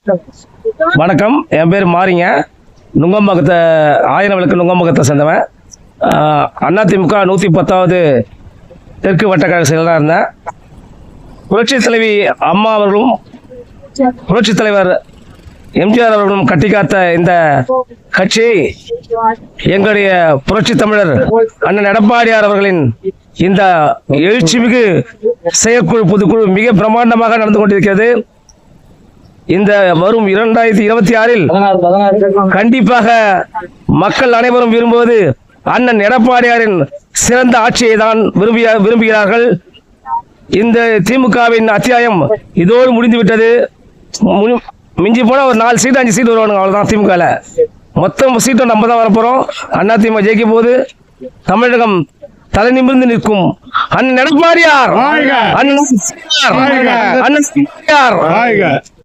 வணக்கம், என் பேர் மாறிங்க. நுங்கம்பாக்கத்தை ஆயிரம் விளக்கு நுங்கம்பாக்கத்தை சேர்ந்தவன். அதிமுக 110வது தெற்கு வட்டக்கழக செயலராக இருந்தேன். புரட்சி தலைவி அம்மா அவர்களும் புரட்சி தலைவர் எம்ஜிஆர் அவர்களும் கட்டி காத்த இந்த கட்சி எங்களுடைய புரட்சி தமிழர் அண்ணன் எடப்பாடியார் அவர்களின் இந்த எழுச்சிமிகு செயற்குழு பொதுக்குழு மிக பிரம்மாண்டமாக நடந்து கொண்டிருக்கிறது. இந்த வரும் 2026 கண்டிப்பாக மக்கள் அனைவரும் விரும்புவது அண்ணன் எடப்பாடியாரின் சிறந்த ஆட்சியை தான் விரும்புகிறார்கள். இந்த திமுகவின் அத்தியாயம் இதோடு முடிந்துவிட்டது. மிஞ்சி போன ஒரு 4 சீட் 5 சீட் வருவானுங்க, அவ்வளவுதான். திமுக மொத்தம் சீட்டும் நம்ம தான் வரப்போறோம். அதிமுக ஜெயிக்கும் போது தமிழகம் தலை நிமிர்ந்து நிற்கும். அண்ணன் எடப்பாடியார், அண்ணன்